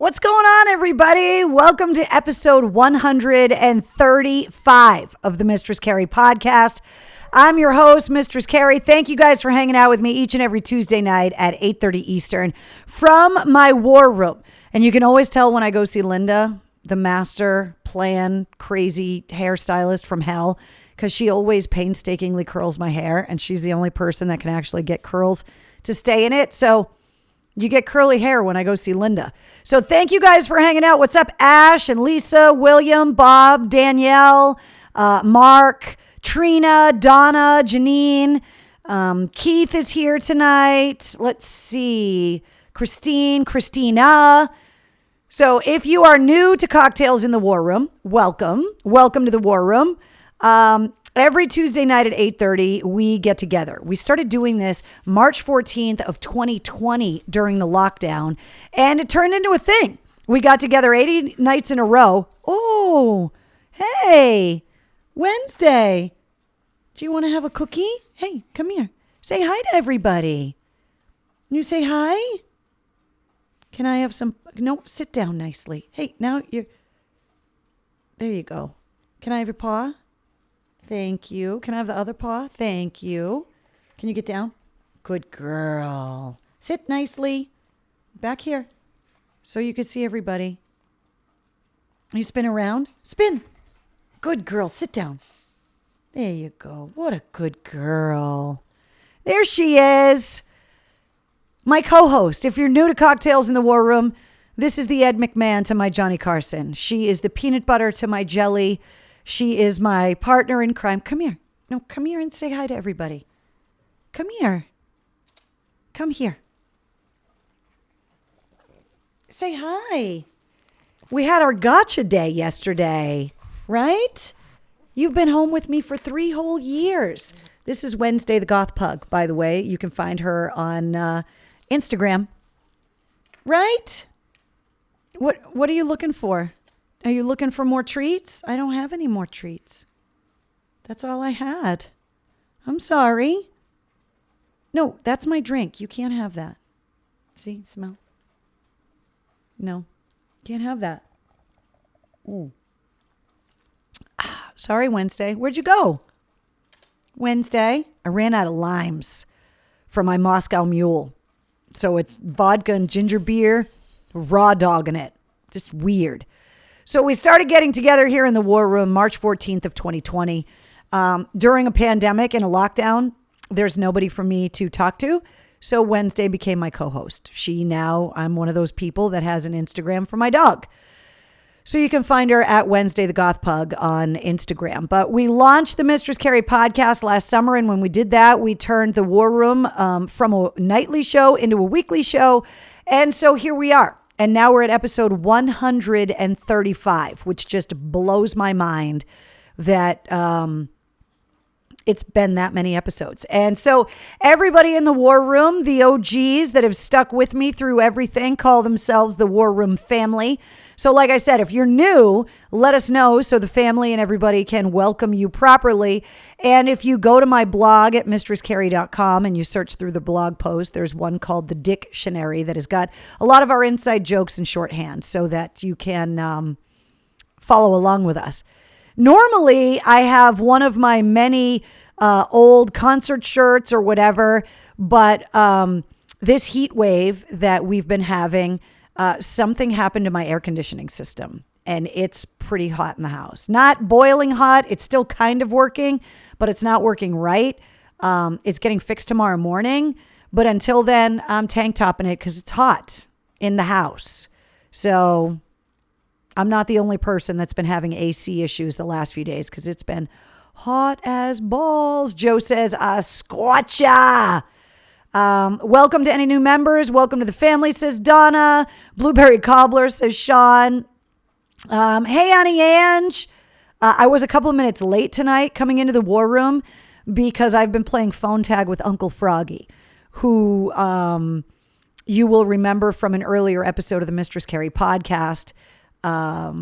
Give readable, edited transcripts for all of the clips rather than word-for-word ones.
What's going on, everybody? Welcome to episode 135 of the Mistress Carrie podcast. I'm your host, Mistress Carrie. Thank you guys for hanging out with me each and every Tuesday night at 8:30 Eastern from my war room. And you can always tell when I go see Linda, the master plan crazy hairstylist from hell, because she always painstakingly curls my hair, and she's the only person that can actually get curls to stay in it. So you get curly hair when I go see Linda. So thank you guys for hanging out. What's up, Ash and Lisa, William, Bob, Danielle, Mark, Trina, Donna, Janine. Keith is here tonight. Let's see. Christina. So if you are new to Cocktails in the War Room, welcome. Welcome to the War Room. Every Tuesday night at 8:30, we get together. We started doing this March 14th of 2020 during the lockdown, and it turned into a thing. We got together 80 nights in a row. Oh, hey, Wednesday. Do you want to have a cookie? Hey, come here. Say hi to everybody. You say hi? Can I have some? No, sit down nicely. Hey, now you're. There you go. Can I have your paw? Thank you. Can I have the other paw? Thank you. Can you get down? Good girl. Sit nicely. Back here. So you can see everybody. You spin around? Spin. Good girl. Sit down. There you go. What a good girl. There she is. My co-host. If you're new to Cocktails in the War Room, this is the Ed McMahon to my Johnny Carson. She is the peanut butter to my jelly. She is my partner in crime. Come here. No, come here and say hi to everybody. Come here. Come here. Say hi. We had our gotcha day yesterday, right? You've been home with me for 3 whole years. This is Wednesday the Goth Pug, by the way. You can find her on Instagram. Right? What are you looking for? Are you looking for more treats? I don't have any more treats. That's all I had. I'm sorry. No, that's my drink. You can't have that. See, smell. No, can't have that. Sorry, Wednesday. Where'd you go? Wednesday, I ran out of limes for my Moscow Mule. So it's vodka and ginger beer, raw dog in it. Just weird. So we started getting together here in the War Room March 14th of 2020. During a pandemic and a lockdown, there's nobody for me to talk to. So Wednesday became my co-host. I'm one of those people that has an Instagram for my dog. So you can find her at Wednesday the Goth Pug on Instagram. But we launched the Mistress Carrie podcast last summer. And when we did that, we turned the War Room from a nightly show into a weekly show. And so here we are. And now we're at episode 135, which just blows my mind that it's been that many episodes. And so everybody in the War Room, the OGs that have stuck with me through everything, call themselves the War Room family. So like I said, if you're new, let us know so the family and everybody can welcome you properly. And if you go to my blog at mistresscarrie.com and you search through the blog post, there's one called The Dictionary that has got a lot of our inside jokes in shorthand so that you can follow along with us. Normally, I have one of my many old concert shirts or whatever, but this heat wave that we've been having, something happened to my air conditioning system, and it's pretty hot in the house. Not boiling hot. It's still kind of working, but it's not working right. It's getting fixed tomorrow morning, but until then, I'm tank topping it because it's hot in the house. So I'm not the only person that's been having AC issues the last few days because it's been hot as balls. Joe says, scorcha. Welcome to any new members. Welcome to the family, says Donna. Blueberry Cobbler, says Sean. Hey, Annie Ange. I was a couple of minutes late tonight coming into the War Room because I've been playing phone tag with Uncle Froggy, who you will remember from an earlier episode of the Mistress Carrie podcast. A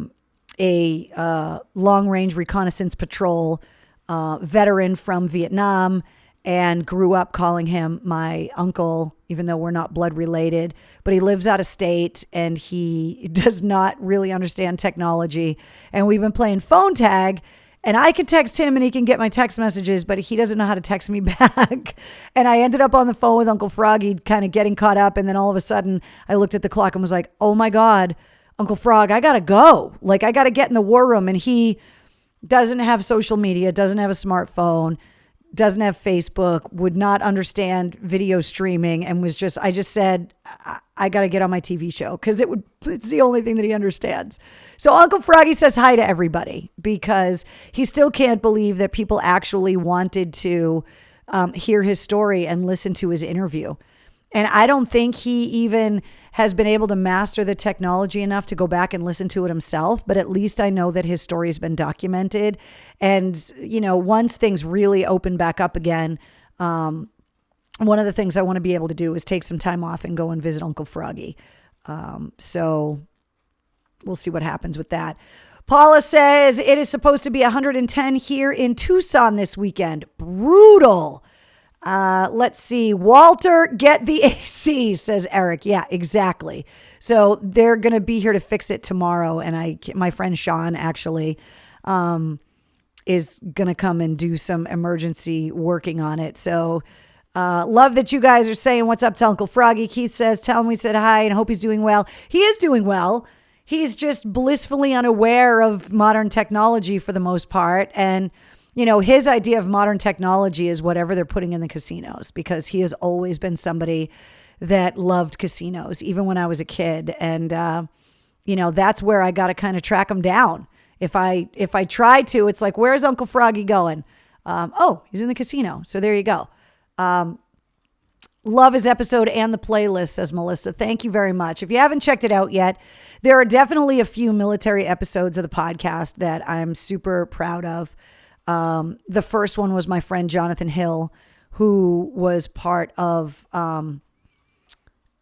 long-range reconnaissance patrol veteran from Vietnam, and grew up calling him my uncle, even though we're not blood related. But he lives out of state and he does not really understand technology. And we've been playing phone tag, and I can text him and he can get my text messages, but he doesn't know how to text me back. And I ended up on the phone with Uncle Froggy, kind of getting caught up. And then all of a sudden I looked at the clock and was like, oh my God, Uncle Frog, I got to go. Like, I got to get in the war room. And he doesn't have social media, doesn't have a smartphone, doesn't have Facebook, would not understand video streaming, and was just, I just said, I got to get on my TV show because it's the only thing that he understands. So Uncle Froggy says hi to everybody because he still can't believe that people actually wanted to hear his story and listen to his interview. And I don't think he even has been able to master the technology enough to go back and listen to it himself. But at least I know that his story has been documented. And, you know, once things really open back up again, one of the things I want to be able to do is take some time off and go and visit Uncle Froggy. So we'll see what happens with that. Paula says it is supposed to be 110 here in Tucson this weekend. Brutal. Let's see. Walter, get the AC, says Eric. Yeah, exactly. So they're going to be here to fix it tomorrow. And my friend Sean actually, is going to come and do some emergency working on it. So, love that you guys are saying what's up to Uncle Froggy. Keith says, tell him we said hi and hope he's doing well. He is doing well. He's just blissfully unaware of modern technology for the most part. And you know, his idea of modern technology is whatever they're putting in the casinos, because he has always been somebody that loved casinos, even when I was a kid. And, you know, that's where I got to kind of track him down. If I try to, it's like, where's Uncle Froggy going? Oh, he's in the casino. So there you go. Love his episode and the playlist, says Melissa. Thank you very much. If you haven't checked it out yet, there are definitely a few military episodes of the podcast that I'm super proud of. The first one was my friend Jonathan Hill, who was part of the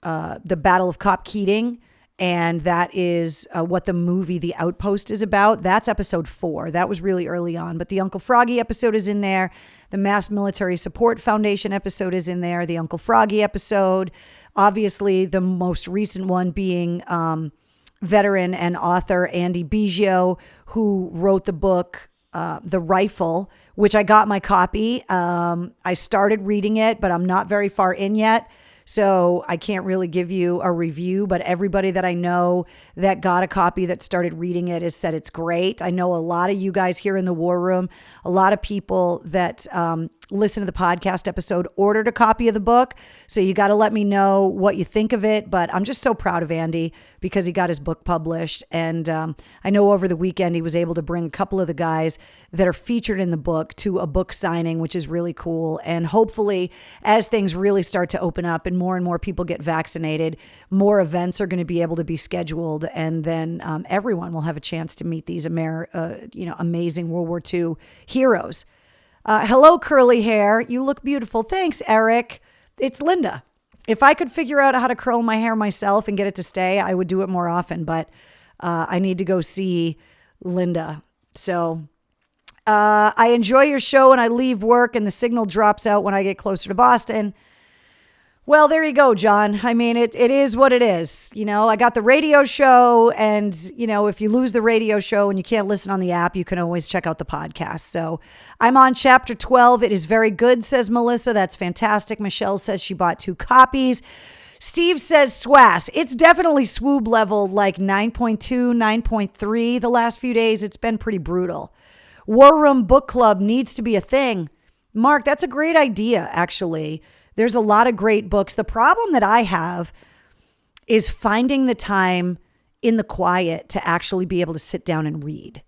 Battle of Cop Keating. And that is what the movie The Outpost is about. That's episode 4. That was really early on. But the Uncle Froggy episode is in there. The Mass Military Support Foundation episode is in there. The Uncle Froggy episode. Obviously, the most recent one being veteran and author Andy Biggio, who wrote the book The Rifle, which I got my copy. I started reading it, but I'm not very far in yet. So I can't really give you a review, but everybody that I know that got a copy that started reading it has said it's great. I know a lot of you guys here in the War Room, a lot of people that listen to the podcast episode ordered a copy of the book. So you got to let me know what you think of it. But I'm just so proud of Andy because he got his book published. And I know over the weekend he was able to bring a couple of the guys that are featured in the book to a book signing, which is really cool. And hopefully, as things really start to open up and more people get vaccinated, more events are going to be able to be scheduled. And then everyone will have a chance to meet these amazing World War II heroes. Hello, curly hair. You look beautiful. Thanks, Eric. It's Linda. If I could figure out how to curl my hair myself and get it to stay, I would do it more often. But I need to go see Linda. So I enjoy your show and I leave work and the signal drops out when I get closer to Boston. Well, there you go, John. I mean, it is what it is. You know, I got the radio show and, you know, if you lose the radio show and you can't listen on the app, you can always check out the podcast. So I'm on chapter 12. It is very good, says Melissa. That's fantastic. Michelle says she bought 2 copies. Steve says SWAS. It's definitely swoob level like 9.2, 9.3 the last few days. It's been pretty brutal. War Room Book Club needs to be a thing. Mark, that's a great idea, actually. There's a lot of great books. The problem that I have is finding the time in the quiet to actually be able to sit down and read.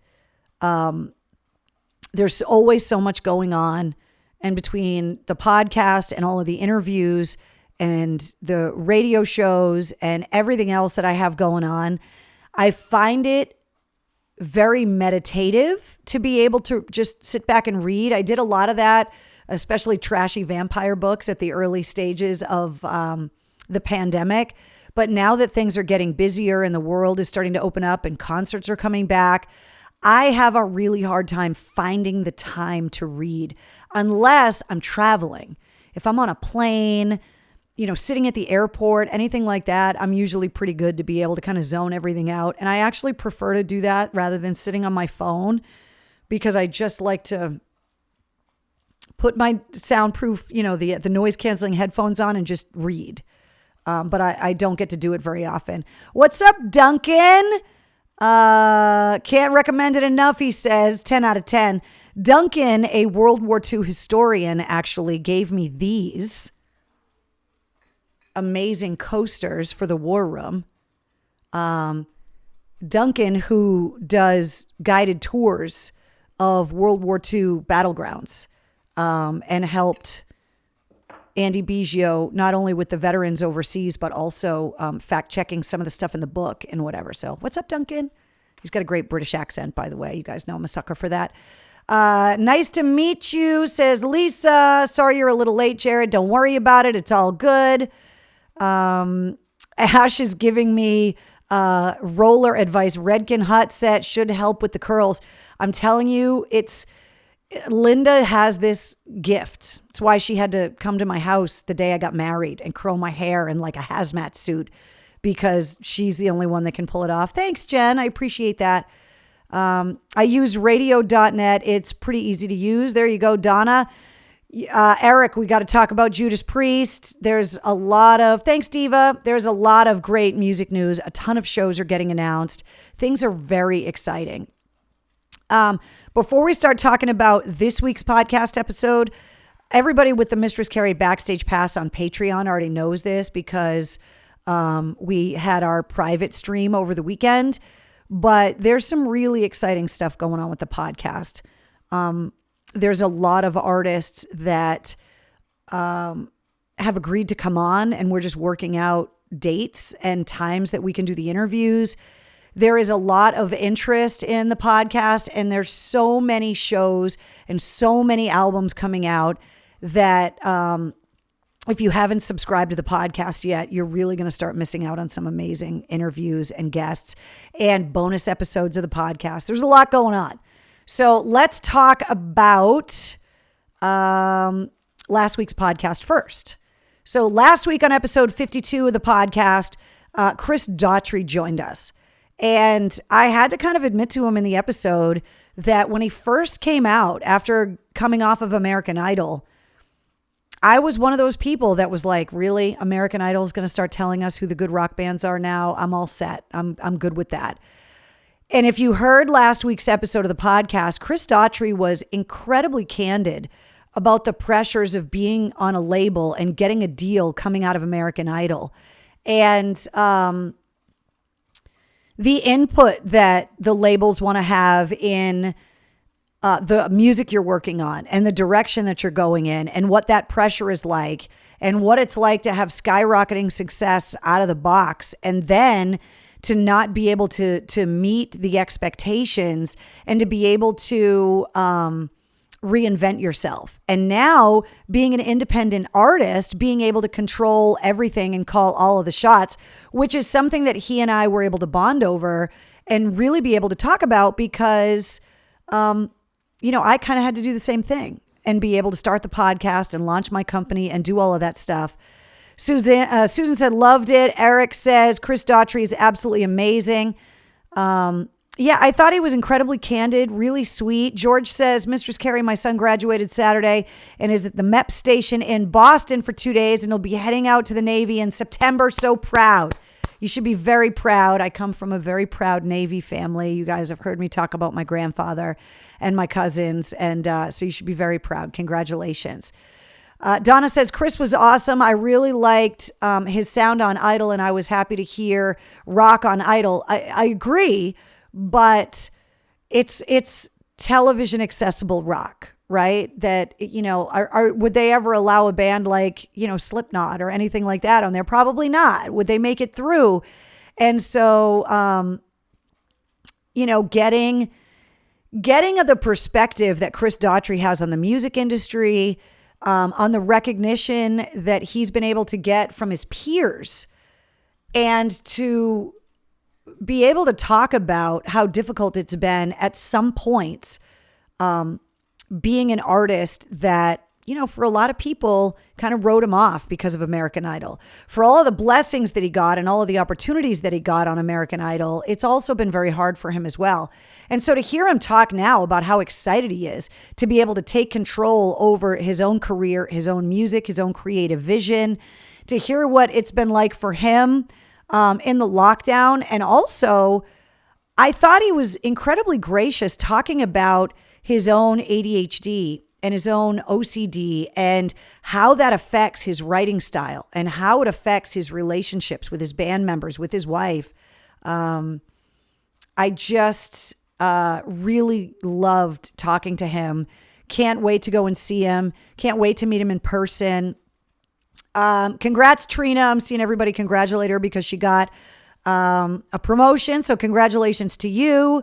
There's always so much going on. And between the podcast and all of the interviews and the radio shows and everything else that I have going on, I find it very meditative to be able to just sit back and read. I did a lot of that, especially trashy vampire books at the early stages of the pandemic. But now that things are getting busier and the world is starting to open up and concerts are coming back, I have a really hard time finding the time to read unless I'm traveling. If I'm on a plane, sitting at the airport, anything like that, I'm usually pretty good to be able to kind of zone everything out. And I actually prefer to do that rather than sitting on my phone, because I just like to put my soundproof, the noise canceling headphones on and just read. But I don't get to do it very often. What's up, Duncan? Can't recommend it enough, he says. 10 out of 10. Duncan, a World War II historian, actually gave me these amazing coasters for the war room. Duncan, who does guided tours of World War II battlegrounds, and helped Andy Biggio not only with the veterans overseas, but also fact checking some of the stuff in the book and whatever. So what's up, Duncan? He's got a great British accent, by the way. You guys know I'm a sucker for that. Nice to meet you, says Lisa. Sorry you're a little late, Jared. Don't worry about it. It's all good. Ash is giving me roller advice. Redken Hut set should help with the curls. I'm telling you, Linda has this gift. It's why she had to come to my house the day I got married and curl my hair in like a hazmat suit, because she's the only one that can pull it off. Thanks, Jen. I appreciate that. I use radio.net. It's pretty easy to use. There you go, Donna. Eric, we got to talk about Judas Priest. Thanks, Diva. There's a lot of great music news. A ton of shows are getting announced. Things are very exciting. Before we start talking about this week's podcast episode, everybody with the Mistress Carrie Backstage Pass on Patreon already knows this, because we had our private stream over the weekend, but there's some really exciting stuff going on with the podcast. There's a lot of artists that have agreed to come on, and we're just working out dates and times that we can do the interviews. There is a lot of interest in the podcast, and there's so many shows and so many albums coming out that if you haven't subscribed to the podcast yet, you're really going to start missing out on some amazing interviews and guests and bonus episodes of the podcast. There's a lot going on. So let's talk about last week's podcast first. So last week on episode 52 of the podcast, Chris Daughtry joined us. And I had to kind of admit to him in the episode that when he first came out after coming off of American Idol, I was one of those people that was like, really? American Idol is going to start telling us who the good rock bands are now? I'm all set. I'm good with that. And if you heard last week's episode of the podcast, Chris Daughtry was incredibly candid about the pressures of being on a label and getting a deal coming out of American Idol. And the input that the labels want to have in the music you're working on and the direction that you're going in and what that pressure is like and what it's like to have skyrocketing success out of the box and then to not be able to meet the expectations and to be able to reinvent yourself. And now being an independent artist, being able to control everything and call all of the shots, which is something that he and I were able to bond over and really be able to talk about because, I kind of had to do the same thing and be able to start the podcast and launch my company and do all of that stuff. Susan said, loved it. Eric says, Chris Daughtry is absolutely amazing. Yeah, I thought he was incredibly candid, really sweet. George says, Mistress Carrie, my son graduated Saturday and is at the MEP station in Boston for 2 days and he'll be heading out to the Navy in September. So proud. You should be very proud. I come from a very proud Navy family. You guys have heard me talk about my grandfather and my cousins. And so you should be very proud. Congratulations. Donna says, Chris was awesome. I really liked his sound on Idol and I was happy to hear rock on Idol. I agree. But it's television accessible rock, right? That, would they ever allow a band like, Slipknot or anything like that on there? Probably not. Would they make it through? And so, getting the perspective that Chris Daughtry has on the music industry, on the recognition that he's been able to get from his peers and to be able to talk about how difficult it's been at some points, being an artist that, for a lot of people kind of wrote him off because of American Idol. For all of the blessings that he got and all of the opportunities that he got on American Idol, it's also been very hard for him as well. And so to hear him talk now about how excited he is to be able to take control over his own career, his own music, his own creative vision, to hear what it's been like for him in the lockdown. And also, I thought he was incredibly gracious talking about his own ADHD and his own OCD and how that affects his writing style and how it affects his relationships with his band members, with his wife. I just really loved talking to him. Can't wait to go and see him. Can't wait to meet him in person. Congrats, Trina. I'm seeing everybody congratulate her because she got a promotion. So congratulations to you.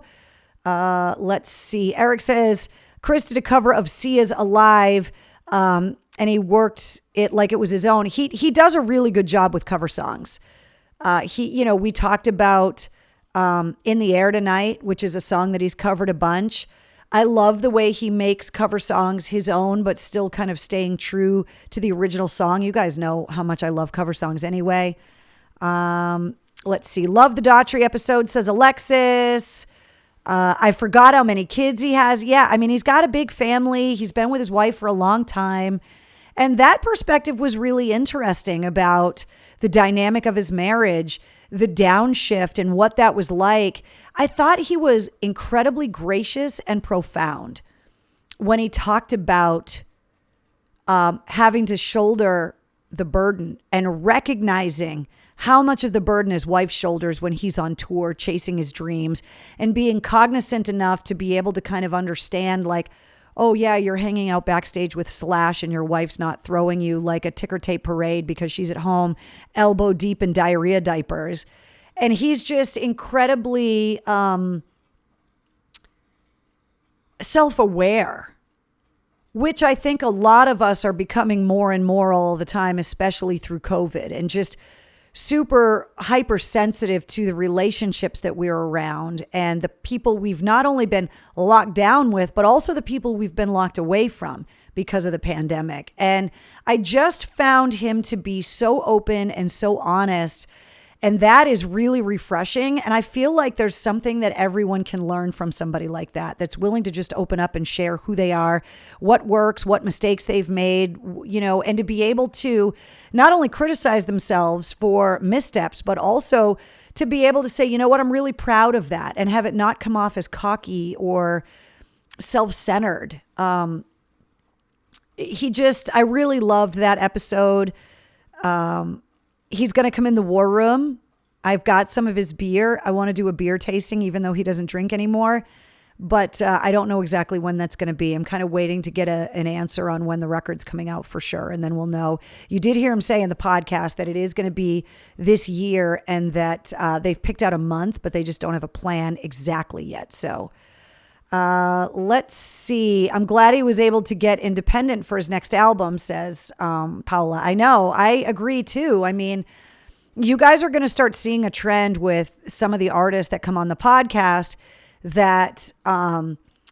Let's see. Eric says, Chris did a cover of Sia's Alive, and he worked it like it was his own. He does a really good job with cover songs. We talked about In the Air Tonight, which is a song that he's covered a bunch. I love the way he makes cover songs his own, but still kind of staying true to the original song. You guys know how much I love cover songs anyway. Let's see. Love the Daughtry episode, says Alexis. I forgot how many kids he has. Yeah, I mean, he's got a big family. He's been with his wife for a long time. And that perspective was really interesting about the dynamic of his marriage, the downshift and what that was like. I thought he was incredibly gracious and profound when he talked about having to shoulder the burden and recognizing how much of the burden his wife shoulders when he's on tour chasing his dreams, and being cognizant enough to be able to kind of understand, like, oh yeah, you're hanging out backstage with Slash and your wife's not throwing you like a ticker tape parade because she's at home elbow deep in diarrhea diapers. And he's just incredibly self-aware, which I think a lot of us are becoming more and more all the time, especially through COVID, and just super hypersensitive to the relationships that we're around and the people we've not only been locked down with, but also the people we've been locked away from because of the pandemic. And I just found him to be so open and so honest. And that is really refreshing. And I feel like there's something that everyone can learn from somebody like that, that's willing to just open up and share who they are, what works, what mistakes they've made, and to be able to not only criticize themselves for missteps, but also to be able to say, you know what, I'm really proud of that, and have it not come off as cocky or self-centered. I really loved that episode. He's going to come in the war room. I've got some of his beer. I want to do a beer tasting, even though he doesn't drink anymore. But I don't know exactly when that's going to be. I'm kind of waiting to get an answer on when the record's coming out for sure. And then we'll know. You did hear him say in the podcast that it is going to be this year, and that they've picked out a month, but they just don't have a plan exactly yet. So let's see. I'm glad he was able to get independent for his next album, says Paula. I know. I agree too. I mean, you guys are going to start seeing a trend with some of the artists that come on the podcast, that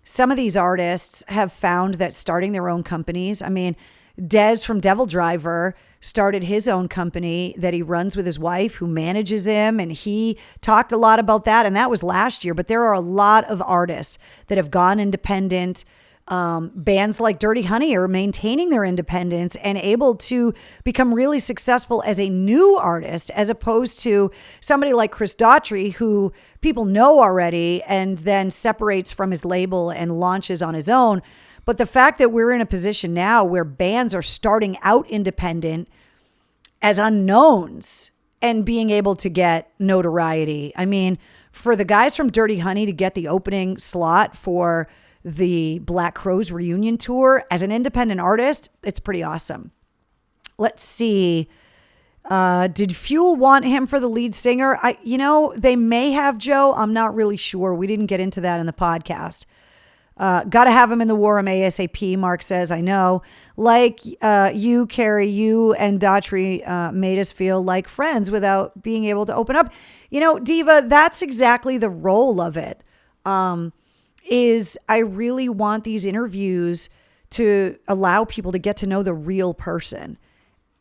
some of these artists have found that starting their own companies. I mean, Dez from Devil Driver started his own company that he runs with his wife, who manages him. And he talked a lot about that. And that was last year. But there are a lot of artists that have gone independent. Bands like Dirty Honey are maintaining their independence and able to become really successful as a new artist, as opposed to somebody like Chris Daughtry, who people know already and then separates from his label and launches on his own. But the fact that we're in a position now where bands are starting out independent as unknowns and being able to get notoriety. I mean, for the guys from Dirty Honey to get the opening slot for the Black Crowes reunion tour as an independent artist, it's pretty awesome. Let's see. Did Fuel want him for the lead singer? They may have, Joe. I'm not really sure. We didn't get into that in the podcast. Got to have him in the war room ASAP, Mark says. I know. Like you, Carrie, you and Daughtry made us feel like friends without being able to open up. You know, Diva, that's exactly the role of it. Is I really want these interviews to allow people to get to know the real person.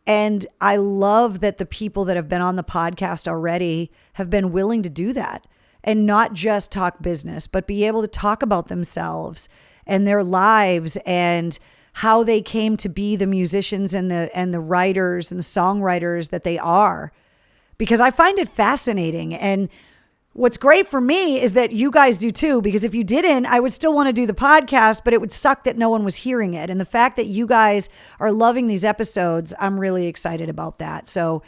And I love that the people that have been on the podcast already have been willing to do that and not just talk business, but be able to talk about themselves and their lives and how they came to be the musicians and the writers and the songwriters that they are. Because I find it fascinating. And what's great for me is that you guys do too, because if you didn't, I would still want to do the podcast, but it would suck that no one was hearing it. And the fact that you guys are loving these episodes, I'm really excited about that. So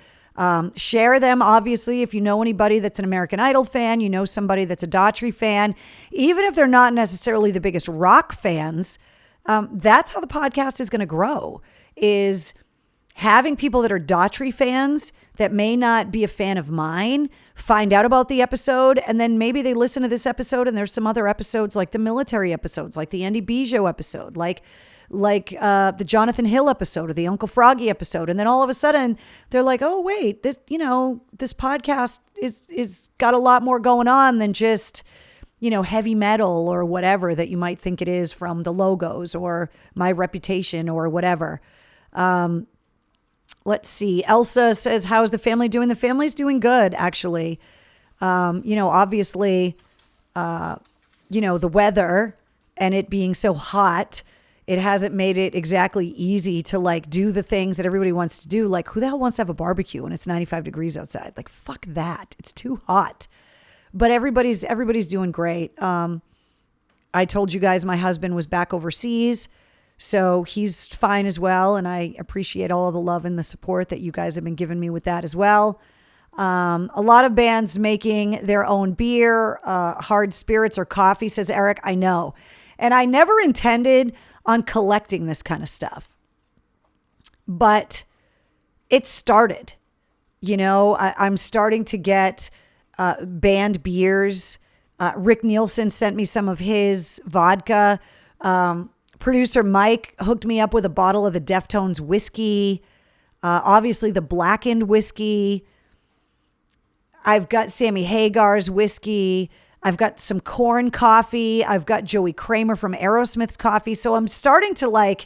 share them, obviously. If you know anybody that's an American Idol fan, you know somebody that's a Daughtry fan, even if they're not necessarily the biggest rock fans, that's how the podcast is going to grow, is having people that are Daughtry fans that may not be a fan of mine find out about the episode, and then maybe they listen to this episode and there's some other episodes like the military episodes, like the Andy Bijou episode, like the Jonathan Hill episode or the Uncle Froggy episode. And then all of a sudden they're like, oh wait, this podcast is got a lot more going on than just, heavy metal or whatever that you might think it is from the logos or my reputation or whatever. Let's see. Elsa says, how's the family doing? The family's doing good, actually. Obviously, the weather and it being so hot, it hasn't made it exactly easy to do the things that everybody wants to do. Like, who the hell wants to have a barbecue when it's 95 degrees outside? Like, fuck that. It's too hot. But everybody's doing great. I told you guys my husband was back overseas, so he's fine as well. And I appreciate all of the love and the support that you guys have been giving me with that as well. A lot of bands making their own beer, hard spirits or coffee, says Eric. I know. And I never intended on collecting this kind of stuff, but it started, I'm starting to get banned beers. Rick Nielsen sent me some of his vodka. Producer Mike hooked me up with a bottle of the Deftones whiskey. Obviously the blackened whiskey. I've got Sammy Hagar's whiskey. I've got some corn coffee. I've got Joey Kramer from Aerosmith's coffee. So I'm starting to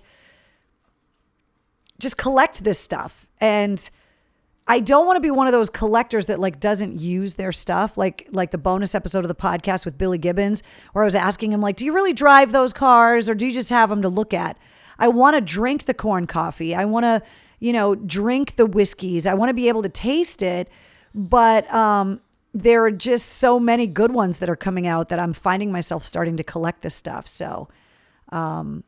just collect this stuff. And I don't want to be one of those collectors that doesn't use their stuff. Like the bonus episode of the podcast with Billy Gibbons, where I was asking him, do you really drive those cars or do you just have them to look at? I want to drink the corn coffee. I want to, drink the whiskeys. I want to be able to taste it. But, there are just so many good ones that are coming out that I'm finding myself starting to collect this stuff. So, I'm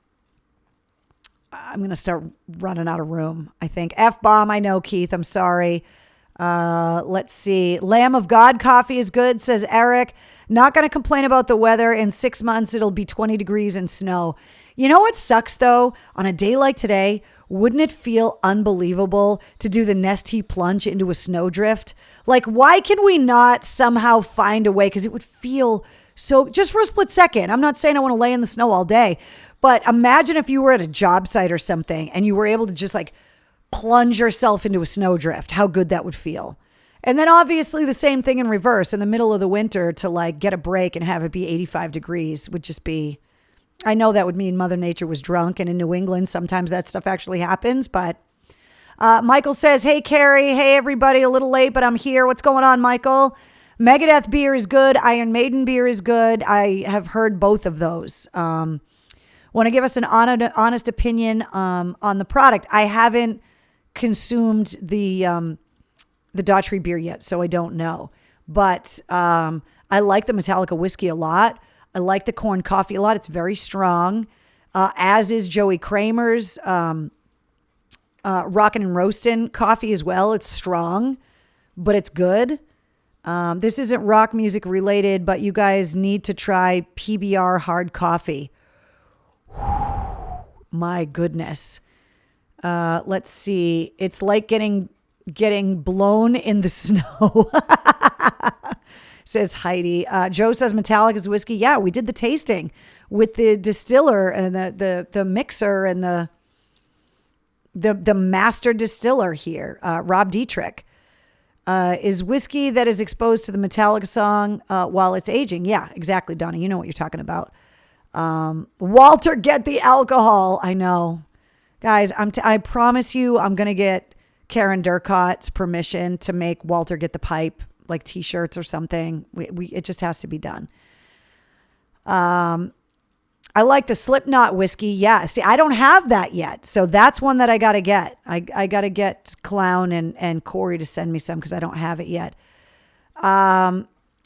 going to start running out of room, I think. F-bomb, I know, Keith. I'm sorry. Let's see. Lamb of God coffee is good, says Eric. Not going to complain about the weather. In 6 months, it'll be 20 degrees and snow. You know what sucks, though? On a day like today, wouldn't it feel unbelievable to do the Nestea plunge into a snowdrift? Why can we not somehow find a way? Because it would feel so, just for a split second. I'm not saying I want to lay in the snow all day, but imagine if you were at a job site or something and you were able to just plunge yourself into a snowdrift, how good that would feel. And then obviously the same thing in reverse in the middle of the winter to get a break and have it be 85 degrees would just be, I know that would mean Mother Nature was drunk, and in New England, sometimes that stuff actually happens. But Michael says, hey, Carrie. Hey, everybody. A little late, but I'm here. What's going on, Michael? Megadeth beer is good. Iron Maiden beer is good. I have heard both of those. Want to give us an honest opinion on the product. I haven't consumed the Daughtry beer yet, so I don't know. But I like the Metallica whiskey a lot. I like the corn coffee a lot. It's very strong, as is Joey Kramer's Rockin' and Roastin' coffee as well. It's strong, but it's good. This isn't rock music related, but you guys need to try PBR hard coffee. My goodness. Let's see. It's like getting blown in the snow. says Heidi. Joe says Metallica's whiskey. Yeah, we did the tasting with the distiller and the mixer and the master distiller here, Rob Dietrich. Is whiskey that is exposed to the Metallica song while it's aging. Yeah, exactly, Donna. You know what you're talking about. Walter, get the alcohol. I know. Guys, I promise you I'm going to get Karen Durkott's permission to make Walter get the pipe, like t-shirts or something. It just has to be done. I like the Slipknot whiskey. Yeah. See, I don't have that yet. So that's one that I got to get. I got to get Clown and Corey to send me some because I don't have it yet.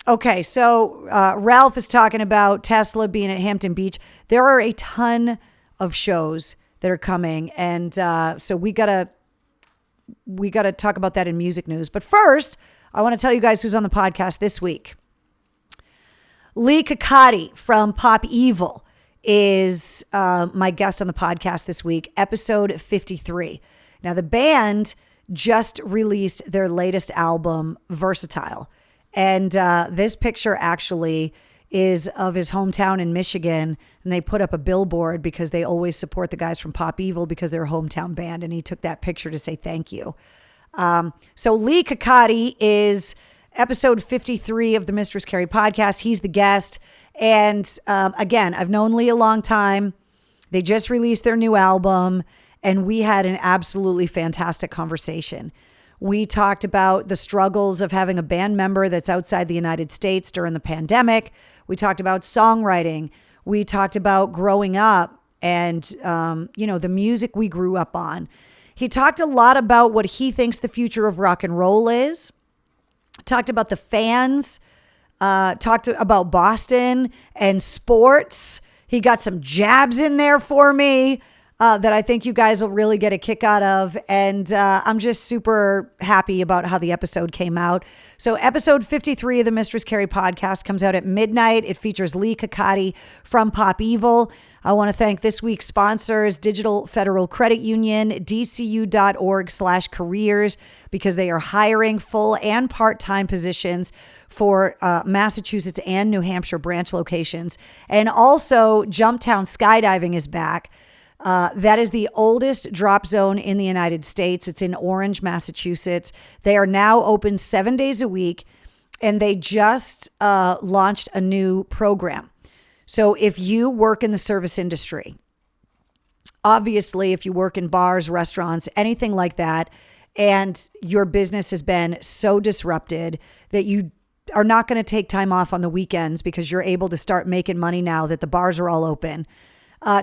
Okay. So Ralph is talking about Tesla being at Hampton Beach. There are a ton of shows that are coming. And so we got to talk about that in music news. But first, I want to tell you guys who's on the podcast this week. Lee Kakati from Pop Evil is my guest on the podcast this week, episode 53. Now, the band just released their latest album, Versatile. And this picture actually is of his hometown in Michigan. And they put up a billboard because they always support the guys from Pop Evil because they're a hometown band. And he took that picture to say thank you. So Lee Kakati is episode 53 of the Mistress Carrie podcast. He's the guest. And again, I've known Lee a long time. They just released their new album, and we had an absolutely fantastic conversation. We talked about the struggles of having a band member that's outside the United States during the pandemic. We talked about songwriting. We talked about growing up and, the music we grew up on. He talked a lot about what he thinks the future of rock and roll is. Talked about the fans. Talked about Boston and sports. He got some jabs in there for me that I think you guys will really get a kick out of. And I'm just super happy about how the episode came out. So episode 53 of the Mistress Carrie podcast comes out at midnight. It features Lee Kakati from Pop Evil. I want to thank this week's sponsors, Digital Federal Credit Union, dcu.org/careers, because they are hiring full and part-time positions for Massachusetts and New Hampshire branch locations. And also, Jumptown Skydiving is back. That is the oldest drop zone in the United States. It's in Orange, Massachusetts. They are now open 7 days a week, and they just launched a new program. So if you work in the service industry, obviously, if you work in bars, restaurants, anything like that, and your business has been so disrupted that you are not going to take time off on the weekends because you're able to start making money now that the bars are all open,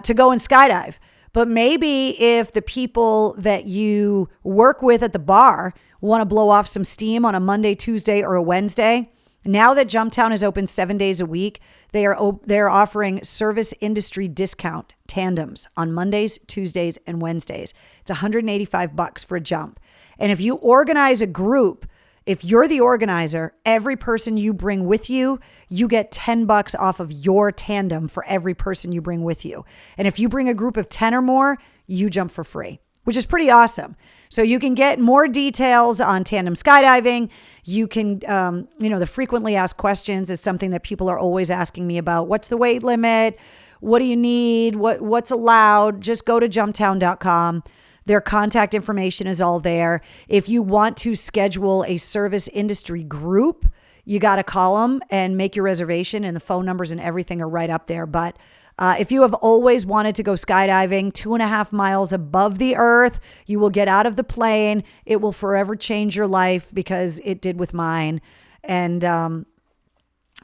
to go and skydive. But maybe if the people that you work with at the bar want to blow off some steam on a Monday, Tuesday, or a Wednesday, now that Jumptown is open 7 days a week, they're offering service industry discount tandems on Mondays, Tuesdays, and Wednesdays. It's $185 for a jump. And if you organize a group, if you're the organizer, every person you bring with you, you get $10 off of your tandem for every person you bring with you. And if you bring a group of 10 or more, you jump for free, which is pretty awesome. So you can get more details on tandem skydiving. You can, the frequently asked questions is something that people are always asking me about. What's the weight limit? What do you need? What's allowed? Just go to jumptown.com. Their contact information is all there. If you want to schedule a service industry group, you got to call them and make your reservation, and the phone numbers and everything are right up there. But if you have always wanted to go skydiving 2.5 miles above the earth, you will get out of the plane. It will forever change your life because it did with mine. And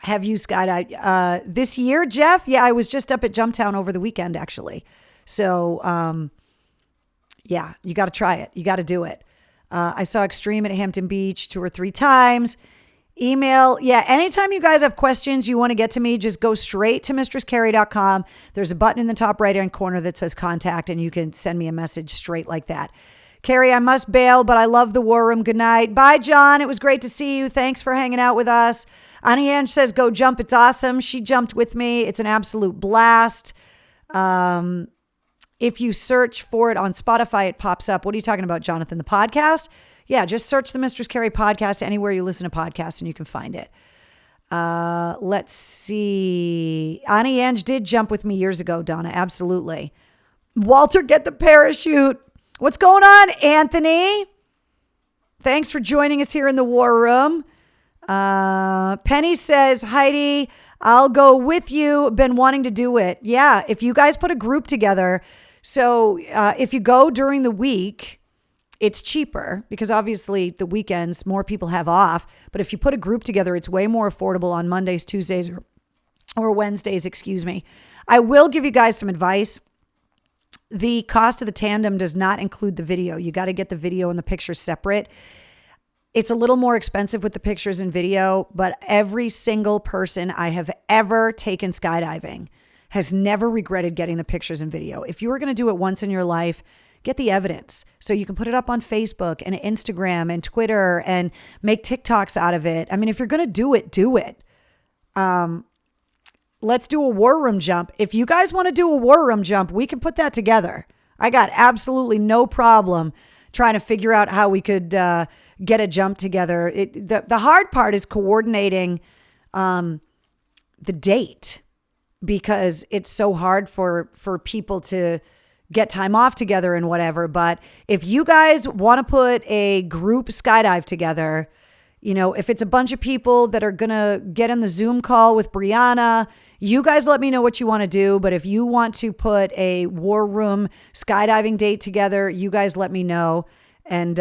have you skydived this year, Jeff? Yeah, I was just up at Jumptown over the weekend, actually. So, yeah, you got to try it. You got to do it. I saw Extreme at Hampton Beach 2 or 3 times. Email. Yeah, anytime you guys have questions you want to get to me, just go straight to mistresscarrie.com. There's a button in the top right-hand corner that says contact, and you can send me a message straight like that. Carrie, I must bail, but I love the War Room. Good night. Bye, John. It was great to see you. Thanks for hanging out with us. Annie Ange says, go jump. It's awesome. She jumped with me. It's an absolute blast. If you search for it on Spotify, it pops up. What are you talking about, Jonathan? The podcast? Yeah, just search the Mistress Carrie podcast anywhere you listen to podcasts and you can find it. Let's see. Annie Ange did jump with me years ago, Donna. Absolutely. Walter, get the parachute. What's going on, Anthony? Thanks for joining us here in the War Room. Penny says, Heidi, I'll go with you. Been wanting to do it. Yeah, if you guys put a group together. So if you go during the week, it's cheaper because obviously the weekends, more people have off. But if you put a group together, it's way more affordable on Mondays, Tuesdays, or Wednesdays, excuse me. I will give you guys some advice. The cost of the tandem does not include the video. You got to get the video and the pictures separate. It's a little more expensive with the pictures and video, but every single person I have ever taken skydiving has never regretted getting the pictures and video. If you were going to do it once in your life, get the evidence so you can put it up on Facebook and Instagram and Twitter and make TikToks out of it. I mean, if you're going to do it, do it. Let's do a war room jump. If you guys want to do a war room jump, we can put that together. I got absolutely no problem trying to figure out how we could get a jump together. The hard part is coordinating the date because it's so hard for people to get time off together and whatever. But if you guys want to put a group skydive together, you know, if it's a bunch of people that are going to get in the Zoom call with Brianna, you guys let me know what you want to do. But if you want to put a war room skydiving date together, you guys let me know and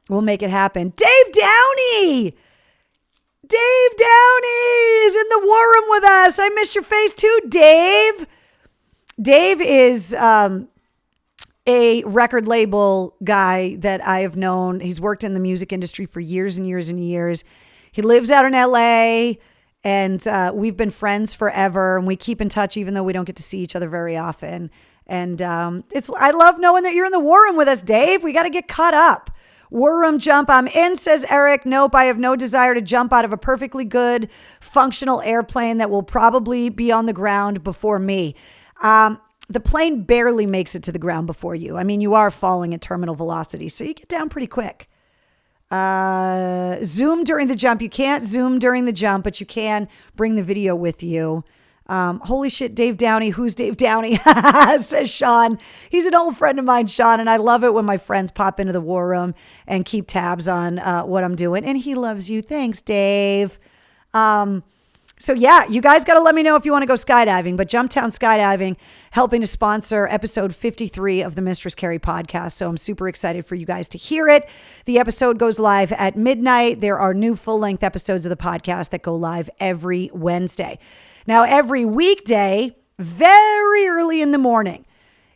we'll make it happen. Dave Downey! Dave Downey is in the war room with us. I miss your face too, Dave. Dave is a record label guy that I have known. He's worked in the music industry for years and years and years. He lives out in LA and we've been friends forever and we keep in touch even though we don't get to see each other very often. And I love knowing that you're in the war room with us, Dave. We got to get caught up. War room jump. I'm in, says Eric. Nope, I have no desire to jump out of a perfectly good functional airplane that will probably be on the ground before me. The plane barely makes it to the ground before you. I mean, you are falling at terminal velocity, so you get down pretty quick. Zoom during the jump. You can't Zoom during the jump, but you can bring the video with you. Holy shit, Dave Downey. Who's Dave Downey? Says Sean. He's an old friend of mine, Sean, and I love it when my friends pop into the war room and keep tabs on what I'm doing. And he loves you. Thanks, Dave. So yeah, you guys got to let me know if you want to go skydiving, but Jumptown Skydiving helping to sponsor episode 53 of the Mistress Carrie podcast. So I'm super excited for you guys to hear it. The episode goes live at midnight. There are new full-length episodes of the podcast that go live every Wednesday. Now, every weekday, very early in the morning,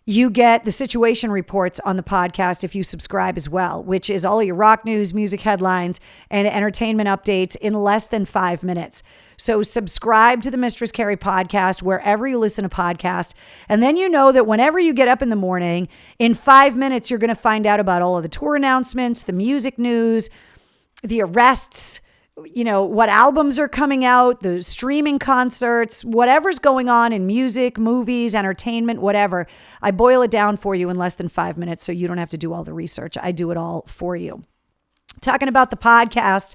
you get the situation reports on the podcast if you subscribe as well, which is all of your rock news, music headlines, and entertainment updates in less than 5 minutes. So subscribe to the Mistress Carrie podcast wherever you listen to podcasts. And then you know that whenever you get up in the morning, in 5 minutes, you're going to find out about all of the tour announcements, the music news, the arrests, you know, what albums are coming out, the streaming concerts, whatever's going on in music, movies, entertainment, whatever. I boil it down for you in less than 5 minutes so you don't have to do all the research. I do it all for you. Talking about the podcast,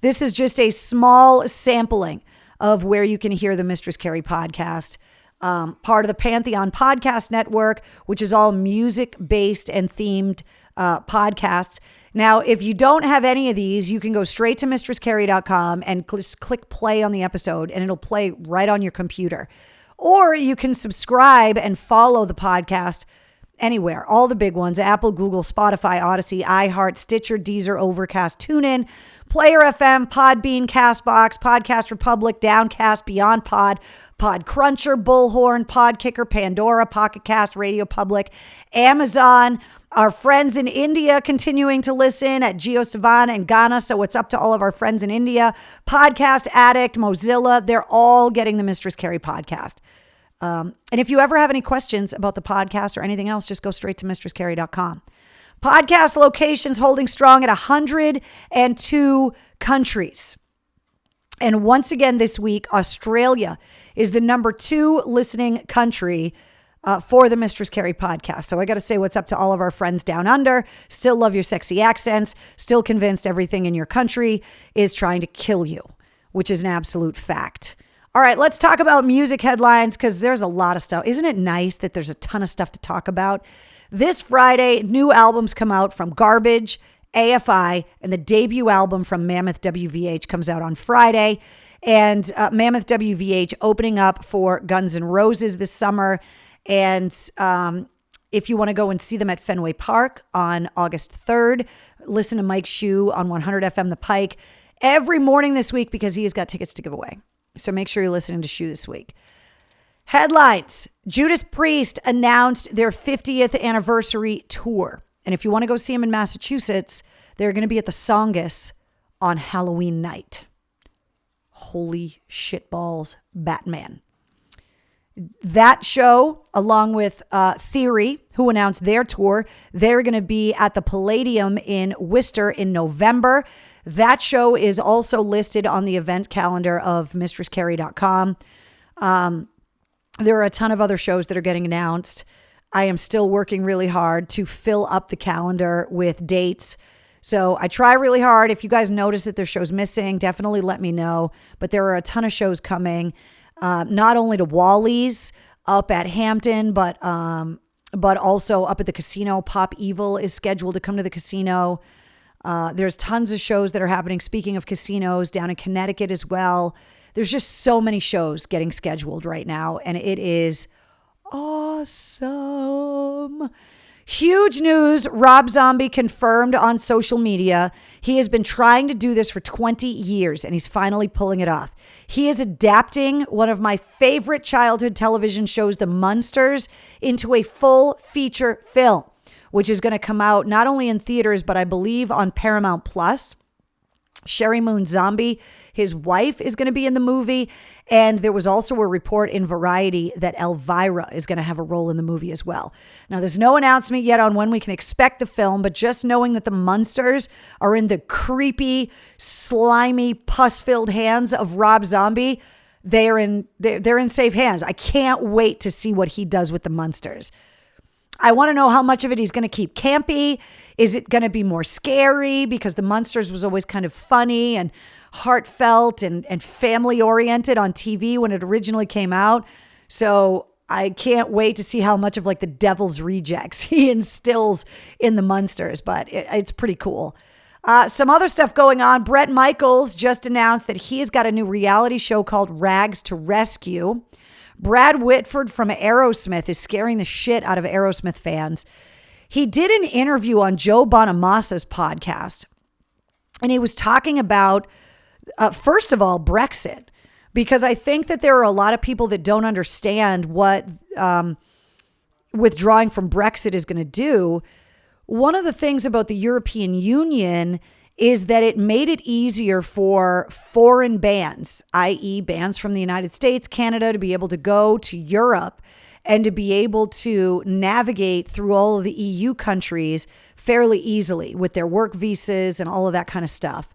this is just a small sampling of where you can hear the Mistress Carrie podcast. Part of the Pantheon Podcast Network, which is all music-based and themed podcasts. Now, if you don't have any of these, you can go straight to mistresscarrie.com and just click play on the episode and it'll play right on your computer. Or you can subscribe and follow the podcast anywhere. All the big ones: Apple, Google, Spotify, Odyssey, iHeart, Stitcher, Deezer, Overcast, TuneIn, Player FM, Podbean, CastBox, Podcast Republic, Downcast, Beyond Pod, Podcruncher, Bullhorn, Podkicker, Pandora, Pocket Cast, Radio Public, Amazon. Our friends in India continuing to listen at JioSaavn and Ghana. So it's up to all of our friends in India. Podcast Addict, Mozilla, they're all getting the Mistress Carrie podcast. And if you ever have any questions about the podcast or anything else, just go straight to mistresscarrie.com. Podcast locations holding strong at 102 countries. And once again this week, Australia is the number 2 listening country for the Mistress Carrie podcast. So I got to say what's up to all of our friends down under. Still love your sexy accents. Still convinced everything in your country is trying to kill you. which is an absolute fact. All right, let's talk about music headlines because there's a lot of stuff. Isn't it nice that there's a ton of stuff to talk about? This Friday, new albums come out from Garbage, AFI, and the debut album from Mammoth WVH comes out on Friday. And Mammoth WVH opening up for Guns N' Roses this summer. And if you want to go and see them at Fenway Park on August 3rd, listen to Mike Shue on 100 FM The Pike every morning this week because he has got tickets to give away. So make sure you're listening to Shue this week. Headlines. Judas Priest announced their 50th anniversary tour. And if you want to go see them in Massachusetts, they're going to be at the Songus on Halloween night. Holy shitballs, Batman. That show, along with Theory, who announced their tour, they're going to be at the Palladium in Worcester in November. That show is also listed on the event calendar of mistresscarrie.com. There are a ton of other shows that are getting announced. I am still working really hard to fill up the calendar with dates. So I try really hard. If you guys notice that there's shows missing, definitely let me know. But there are a ton of shows coming, not only to Wally's up at Hampton, but also up at the casino. Pop Evil is scheduled to come to the casino. There's tons of shows that are happening. Speaking of casinos, down in Connecticut as well. There's just so many shows getting scheduled right now, and it is awesome. Huge news. Rob Zombie confirmed on social media. He has been trying to do this for 20 years, and he's finally pulling it off. He is adapting one of my favorite childhood television shows, The Munsters, into a full feature film, which is going to come out not only in theaters, but I believe on Paramount Plus. Sherry Moon Zombie, his wife, is going to be in the movie. And there was also a report in Variety that Elvira is going to have a role in the movie as well. Now, there's no announcement yet on when we can expect the film, but just knowing that the Munsters are in the creepy, slimy, pus-filled hands of Rob Zombie, they're in safe hands. I can't wait to see what he does with the Munsters. I want to know how much of it he's going to keep campy. Is it going to be more scary? Because the Munsters was always kind of funny and heartfelt and family oriented on TV when it originally came out. So I can't wait to see how much of like the devil's rejects he instills in the Munsters, but it's pretty cool. Some other stuff going on. Bret Michaels just announced that he has got a new reality show called Rags to Rescue. Brad Whitford from Aerosmith is scaring the shit out of Aerosmith fans. He did an interview on Joe Bonamassa's podcast, and he was talking about, first of all, Brexit, because I think that there are a lot of people that don't understand what withdrawing from Brexit is going to do. One of the things about the European Union is that it made it easier for foreign bands, i.e. bands from the United States, Canada, to be able to go to Europe and to be able to navigate through all of the EU countries fairly easily with their work visas and all of that kind of stuff.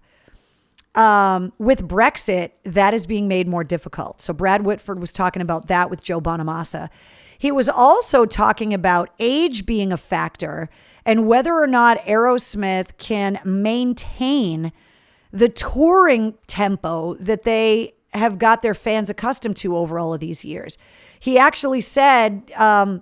With Brexit, that is being made more difficult. So Brad Whitford was talking about that with Joe Bonamassa. He was also talking about age being a factor and whether or not Aerosmith can maintain the touring tempo that they have got their fans accustomed to over all of these years. He actually said, that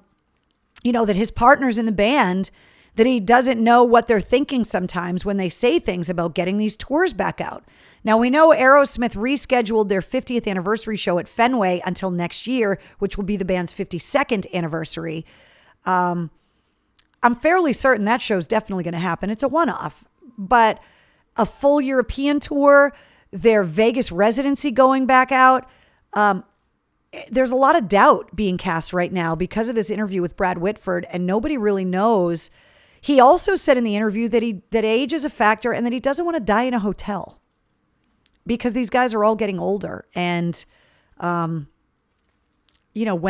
his partners in the band, that he doesn't know what they're thinking sometimes when they say things about getting these tours back out. Now, we know Aerosmith rescheduled their 50th anniversary show at Fenway until next year, which will be the band's 52nd anniversary. I'm fairly certain that show's definitely going to happen. It's a one-off, but a full European tour, their Vegas residency going back out, there's a lot of doubt being cast right now because of this interview with Brad Whitford, and nobody really knows. He also said in the interview that age is a factor and that he doesn't want to die in a hotel because these guys are all getting older. And, when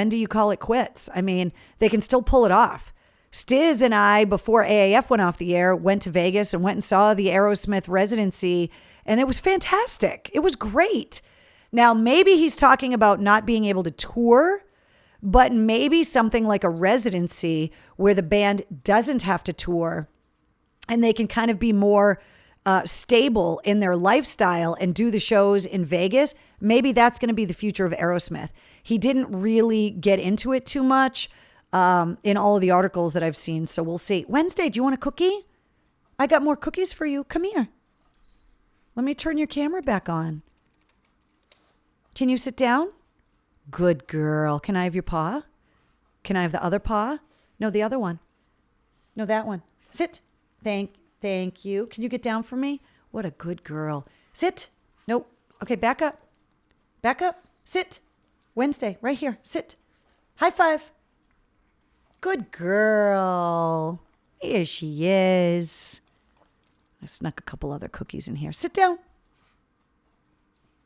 do you call it quits? I mean, they can still pull it off. Stiz and I, before AAF went off the air, went to Vegas and went and saw the Aerosmith Residency, and it was fantastic. It was great. Now, maybe he's talking about not being able to tour, but maybe something like a residency where the band doesn't have to tour and they can kind of be more stable in their lifestyle and do the shows in Vegas, maybe that's going to be the future of Aerosmith. He didn't really get into it too much in all of the articles that I've seen. So we'll see. Wednesday, do you want a cookie? I got more cookies for you. Come here. Let me turn your camera back on. Can you sit down? Good girl. Can I have your paw? Can I have the other paw? No, the other one. No, that one. Sit. Thank you. Can you get down for me? What a good girl. Sit. Nope. Okay, back up. Back up. Sit. Wednesday, right here. Sit. High five. Good girl. Here she is. I snuck a couple other cookies in here. Sit down.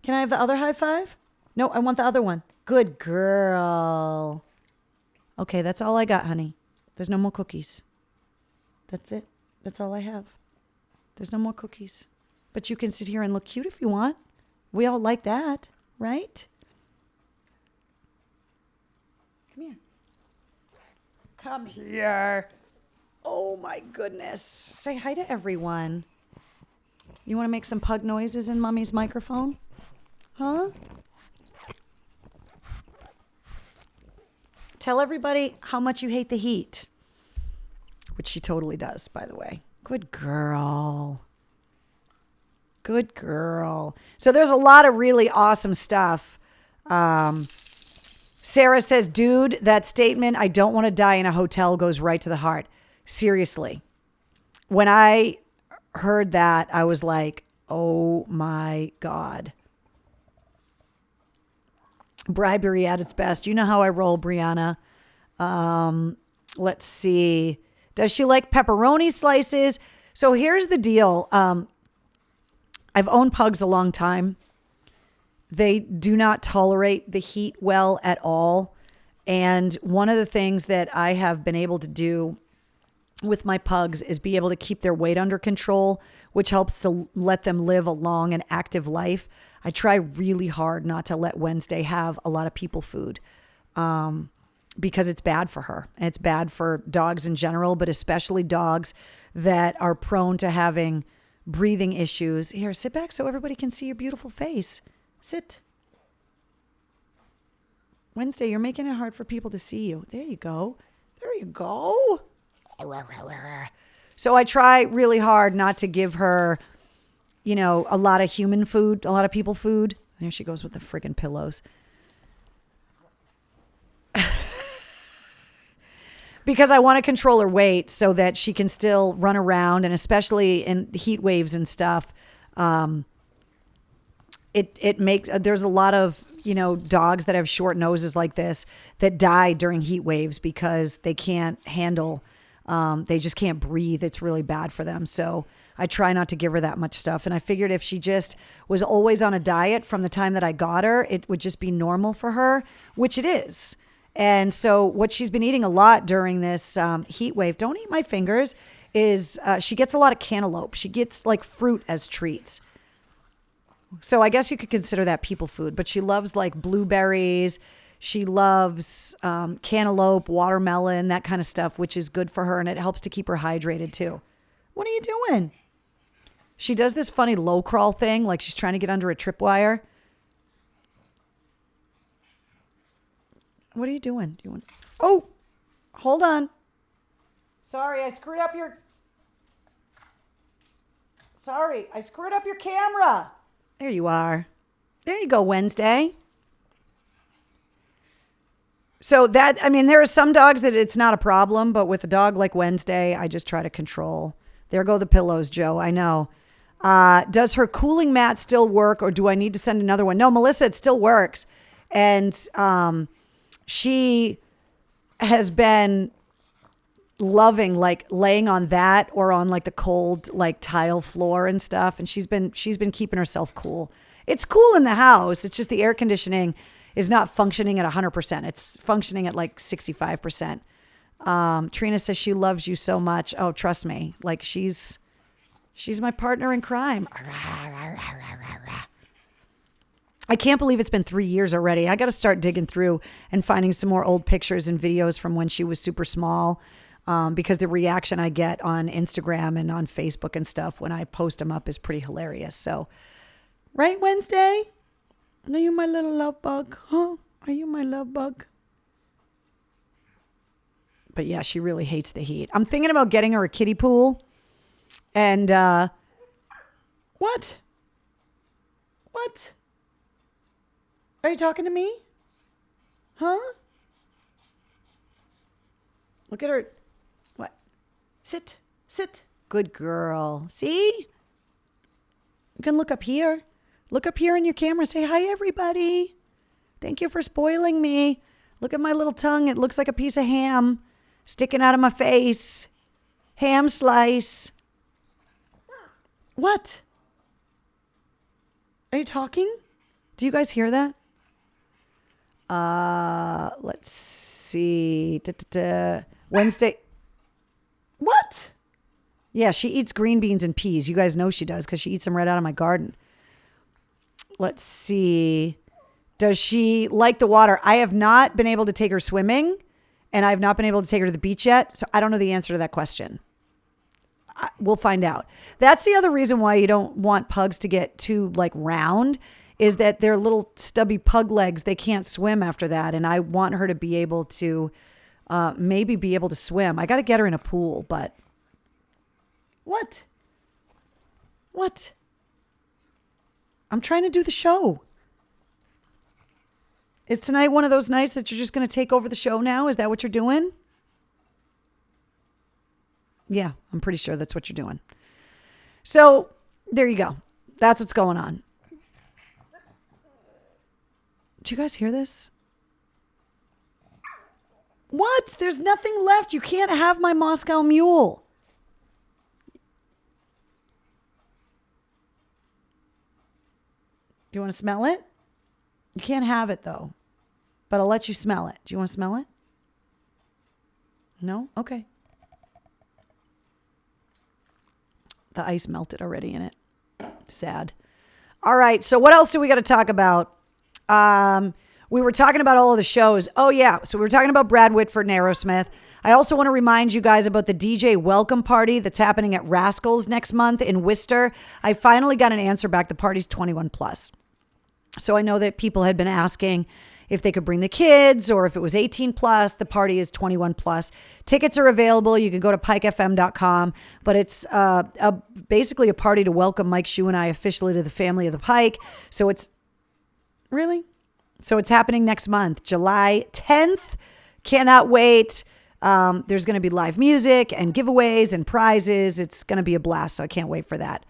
Can I have the other high five? No, I want the other one. Good girl. Okay, that's all I got, honey. There's no more cookies. That's it. That's all I have. There's no more cookies. But you can sit here and look cute if you want. We all like that, right? Come here. Come here. Oh my goodness. Say hi to everyone. You want to make some pug noises in Mommy's microphone? Huh? Tell everybody how much you hate the heat. Which she totally does, by the way. Good girl. Good girl. So there's a lot of really awesome stuff. Sarah says, dude, that statement, I don't want to die in a hotel, goes right to the heart. Seriously. When I heard that, I was like, oh my God. Bribery at its best. You know how I roll, Brianna. Let's see. Does she like pepperoni slices? So here's the deal. I've owned pugs a long time. They do not tolerate the heat well at all. And one of the things that I have been able to do with my pugs is be able to keep their weight under control, which helps to let them live a long and active life. I try really hard not to let Wednesday have a lot of people food because it's bad for her. And it's bad for dogs in general, but especially dogs that are prone to having breathing issues. Here, sit back so everybody can see your beautiful face. Sit. Wednesday, you're making it hard for people to see you. There you go. There you go. So I try really hard not to give her, you know, a lot of human food, a lot of people food. There she goes with the friggin' pillows. Because I want to control her weight so that she can still run around, and especially in heat waves and stuff. It makes, there's a lot of, you know, dogs that have short noses like this that die during heat waves because they can't handle, they just can't breathe. It's really bad for them. So I try not to give her that much stuff. And I figured if she just was always on a diet from the time that I got her, it would just be normal for her, which it is. And so what she's been eating a lot during this heat wave, don't eat my fingers, is she gets a lot of cantaloupe. She gets like fruit as treats. So I guess you could consider that people food, but she loves like blueberries. She loves cantaloupe, watermelon, that kind of stuff, which is good for her. And it helps to keep her hydrated too. What are you doing? She does this funny low crawl thing, like she's trying to get under a tripwire. What are you doing? Oh, hold on. Sorry, I screwed up your camera. There you are. There you go, Wednesday. So that, I mean, there are some dogs that it's not a problem, but with a dog like Wednesday, I just try to control. There go the pillows, Joe. I know. Does her cooling mat still work, or do I need to send another one? No, Melissa, it still works. And she has been loving like laying on that or on like the cold like tile floor and stuff, and she's been keeping herself cool. It's cool in the house, it's just the air conditioning is not functioning at 100%. It's functioning at like 65%. Trina says she loves you so much. Oh, trust me, like she's my partner in crime. I can't believe it's been 3 years already. I got to start digging through and finding some more old pictures and videos from when she was super small. because the reaction I get on Instagram and on Facebook and stuff when I post them up is pretty hilarious. So, right, Wednesday? Are you my little love bug? Huh? Are you my love bug? But yeah, she really hates the heat. I'm thinking about getting her a kiddie pool. And, what? What? Are you talking to me? Huh? Look at her. What? Sit. Good girl. See? You can look up here. Look up here in your camera. Say, hi, everybody. Thank you for spoiling me. Look at my little tongue. It looks like a piece of ham sticking out of my face. Ham slice. What? Are you talking? Do you guys hear that? Let's see. Wednesday. What? Yeah, she eats green beans and peas. You guys know she does because she eats them right out of my garden. Let's see. Does she like the water? I have not been able to take her swimming, and I've not been able to take her to the beach yet. So I don't know the answer to that question. We'll find out. That's the other reason why you don't want pugs to get too round, is that their little stubby pug legs, they can't swim after that. And I want her to be able to maybe be able to swim. I got to get her in a pool, but what? I'm trying to do the show. Is tonight one of those nights that you're just going to take over the show now? Is that what you're doing? Yeah, I'm pretty sure that's what you're doing. So there you go. That's what's going on. Did you guys hear this? What? There's nothing left. You can't have my Moscow Mule. Do you want to smell it? You can't have it though, but I'll let you smell it. Do you want to smell it? No? Okay. The ice melted already in it. Sad. All right. So what else do we got to talk about? We were talking about all of the shows. Oh yeah. So we were talking about Brad Whitford and Aerosmith. I also want to remind you guys about the DJ welcome party that's happening at Rascals next month in Worcester. I finally got an answer back. The party's 21 plus. So I know that people had been asking if they could bring the kids or if it was 18 plus. The party is 21 plus. Tickets are available. You can go to pikefm.com, but it's basically a party to welcome Mike Shue and I officially to the family of the Pike. So it's happening next month, July 10th. Cannot wait. There's going to be live music and giveaways and prizes. It's going to be a blast. So I can't wait for that.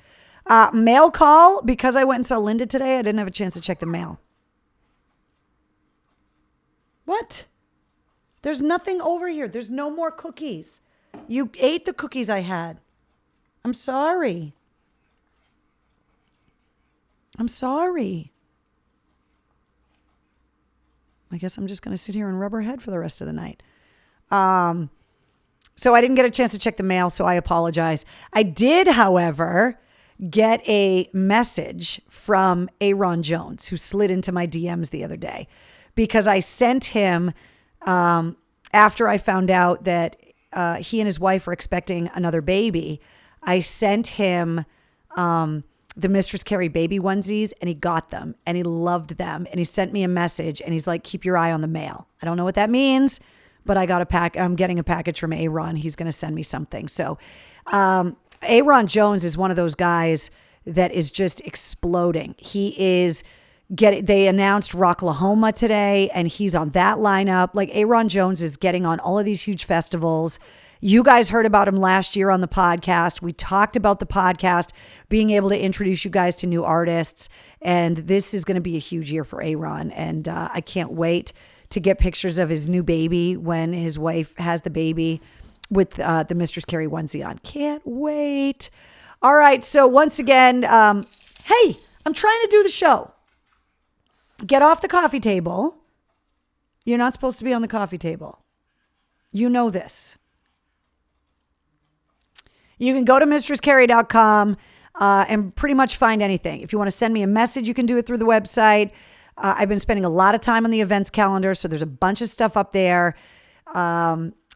Mail call, because I went and saw Linda today. I didn't have a chance to check the mail. What? There's nothing over here. There's no more cookies. You ate the cookies I had. I'm sorry. I guess I'm just going to sit here and rub her head for the rest of the night. So I didn't get a chance to check the mail, so I apologize. I did, however, get a message from Aaron Jones, who slid into my DMs the other day, because I sent him, after I found out that he and his wife are expecting another baby, I sent him the Mistress Carrie baby onesies, and he got them and he loved them, and he sent me a message and he's like, keep your eye on the mail. I don't know what that means, but I'm getting a package from Aaron. He's going to send me something. So Aaron Jones is one of those guys that is just exploding. They announced Rocklahoma today, and he's on that lineup. Aaron Jones is getting on all of these huge festivals. You guys heard about him last year on the podcast. We talked about the podcast being able to introduce you guys to new artists, and this is going to be a huge year for Aaron, and I can't wait to get pictures of his new baby when his wife has the baby with the Mistress Carrie onesie on. Can't wait. All right. So once again, hey, I'm trying to do the show. Get off the coffee table. You're not supposed to be on the coffee table. You know this. You can go to mistresscarrie.com and pretty much find anything. If you want to send me a message, you can do it through the website. I've been spending a lot of time on the events calendar, so there's a bunch of stuff up there.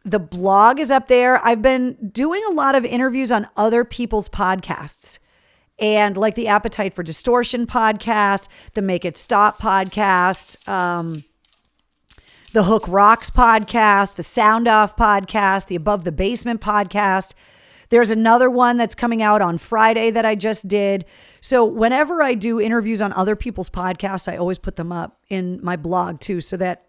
The blog is up there. I've been doing a lot of interviews on other people's podcasts, and like the Appetite for Distortion podcast, the Make It Stop podcast, the Hook Rocks podcast, the Sound Off podcast, the Above the Basement podcast. There's another one that's coming out on Friday that I just did. So whenever I do interviews on other people's podcasts, I always put them up in my blog too, so that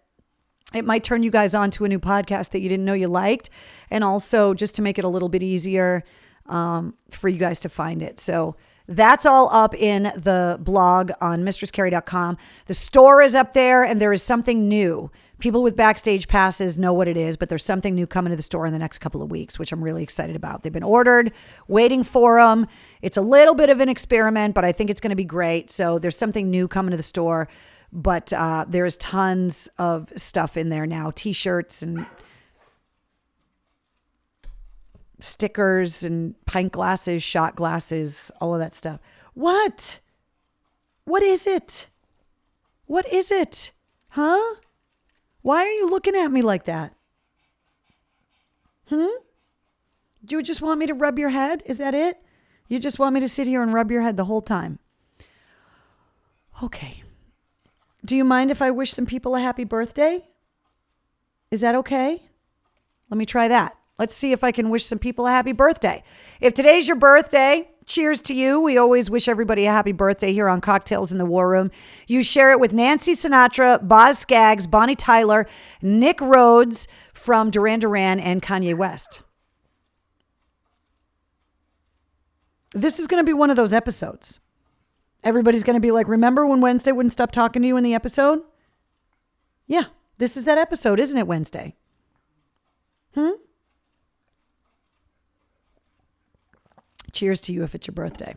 it might turn you guys on to a new podcast that you didn't know you liked. And also just to make it a little bit easier for you guys to find it. So that's all up in the blog on mistresscarrie.com. The store is up there, and there is something new. People with backstage passes know what it is, but there's something new coming to the store in the next couple of weeks, which I'm really excited about. They've been ordered, waiting for them. It's a little bit of an experiment, but I think it's going to be great. So there's something new coming to the store. But there's tons of stuff in there now. T-shirts and stickers and pint glasses, shot glasses, all of that stuff. What? What is it? What is it? Huh? Why are you looking at me like that? Do you just want me to rub your head? Is that it? You just want me to sit here and rub your head the whole time? Okay. Do you mind if I wish some people a happy birthday? Is that okay? Let me try that. Let's see if I can wish some people a happy birthday. If today's your birthday, cheers to you. We always wish everybody a happy birthday here on Cocktails in the War Room. You share it with Nancy Sinatra, Boz Scaggs, Bonnie Tyler, Nick Rhodes from Duran Duran, and Kanye West. This is going to be one of those episodes. Everybody's going to be like, remember when Wednesday wouldn't stop talking to you in the episode? Yeah, this is that episode, isn't it, Wednesday? Cheers to you if it's your birthday.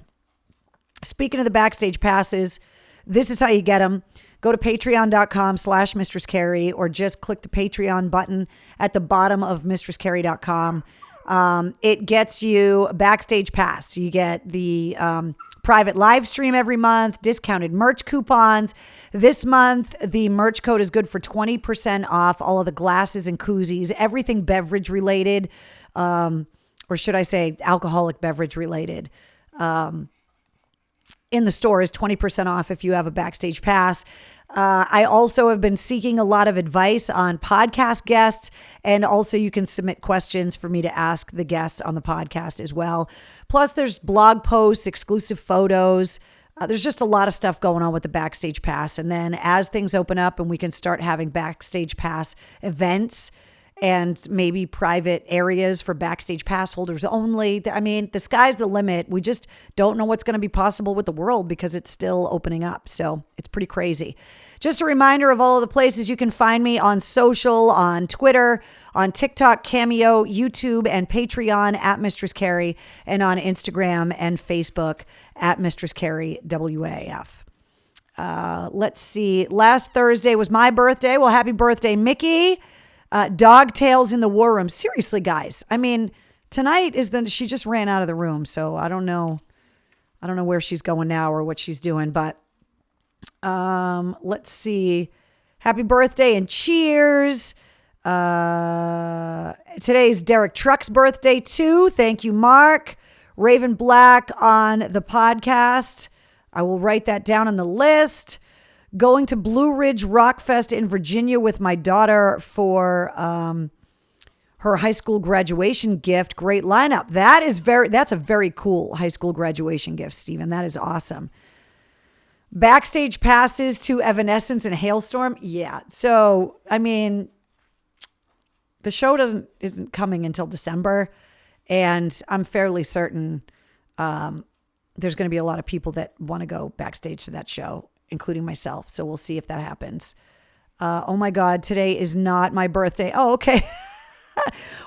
Speaking of the backstage passes, this is how you get them. Go to patreon.com/Mistress Carrie, or just click the Patreon button at the bottom of mistresscarrie.com. It gets you a backstage pass. You get the private live stream every month, discounted merch coupons. This month, the merch code is good for 20% off all of the glasses and koozies, everything beverage related, or should I say alcoholic beverage related. In the store is 20% off if you have a backstage pass. I also have been seeking a lot of advice on podcast guests, and also you can submit questions for me to ask the guests on the podcast as well. Plus there's blog posts, exclusive photos. There's just a lot of stuff going on with the backstage pass. And then as things open up and we can start having backstage pass events and maybe private areas for backstage pass holders only. I mean, the sky's the limit. We just don't know what's going to be possible with the world because it's still opening up. So it's pretty crazy. Just a reminder of all of the places you can find me on social, on Twitter, on TikTok, Cameo, YouTube, and Patreon at Mistress Carrie, and on Instagram and Facebook at Mistress Carrie WAF. Let's see. Last Thursday was my birthday. Well, happy birthday, Mickey. Dog Tails in the War Room. Seriously, guys. I mean, tonight she just ran out of the room. So I don't know where she's going now or what she's doing, but let's see. Happy birthday and cheers. Today's Derek Truck's birthday too. Thank you, Mark. Raven Black on the podcast. I will write that down on the list. Going to Blue Ridge Rock Fest in Virginia with my daughter for her high school graduation gift. Great lineup. That's a very cool high school graduation gift, Stephen. That is awesome. Backstage passes to Evanescence and Hailstorm. Yeah. So, I mean, the show isn't coming until December, and I'm fairly certain there's going to be a lot of people that want to go backstage to that show, including myself. So we'll see if that happens. Oh my God, today is not my birthday. Oh, okay.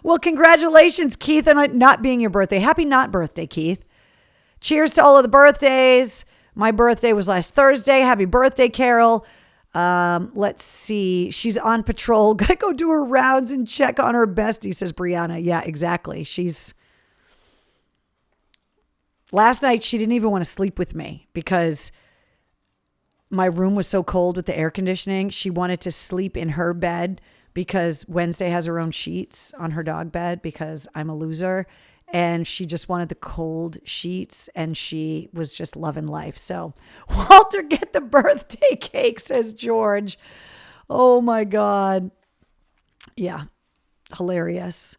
Well, congratulations, Keith, on it not being your birthday. Happy not birthday, Keith. Cheers to all of the birthdays. My birthday was last Thursday. Happy birthday, Carol. Let's see. She's on patrol. Gotta go do her rounds and check on her bestie, says Brianna. Yeah, exactly. Last night, she didn't even want to sleep with me because my room was so cold with the air conditioning. She wanted to sleep in her bed, because Wednesday has her own sheets on her dog bed because I'm a loser. And she just wanted the cold sheets, and she was just loving life. So, Walter, get the birthday cake, says George. Oh my God. Yeah. Hilarious.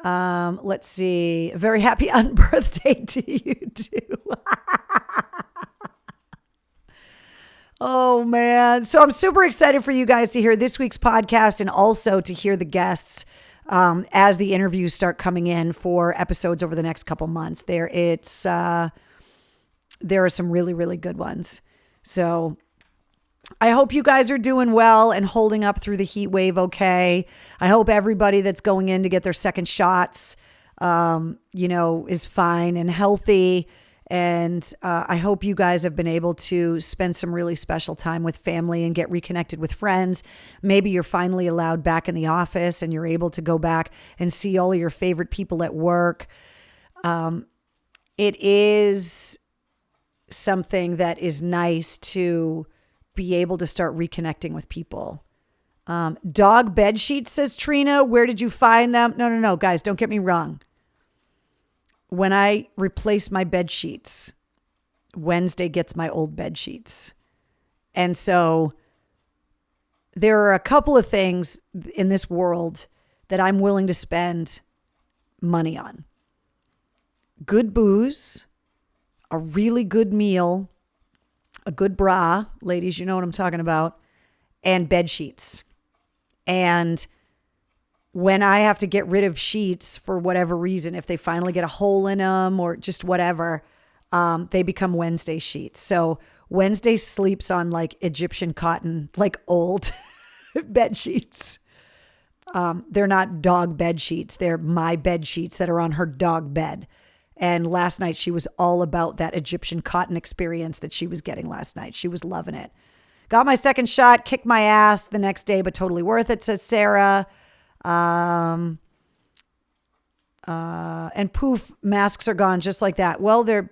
Let's see. A very happy unbirthday to you too. Oh man. So I'm super excited for you guys to hear this week's podcast and also to hear the guests as the interviews start coming in for episodes over the next couple months. There are some really, really good ones. So I hope you guys are doing well and holding up through the heat wave okay. I hope everybody that's going in to get their second shots, is fine and healthy. And I hope you guys have been able to spend some really special time with family and get reconnected with friends. Maybe you're finally allowed back in the office and you're able to go back and see all of your favorite people at work. It is something that is nice to be able to start reconnecting with people. Dog bed sheets, says Trina. Where did you find them? No, guys, don't get me wrong. When I replace my bed sheets, Wednesday gets my old bed sheets. And so there are a couple of things in this world that I'm willing to spend money on. Good booze, a really good meal, a good bra, ladies, you know what I'm talking about, and bed sheets. And when I have to get rid of sheets for whatever reason, if they finally get a hole in them or just whatever, they become Wednesday sheets. So Wednesday sleeps on like Egyptian cotton, like old bed sheets. They're not dog bed sheets. They're my bed sheets that are on her dog bed. And last night she was all about that Egyptian cotton experience that she was getting last night. She was loving it. Got my second shot, kicked my ass the next day, but totally worth it, says Sarah. And poof, masks are gone just like that. Well, they're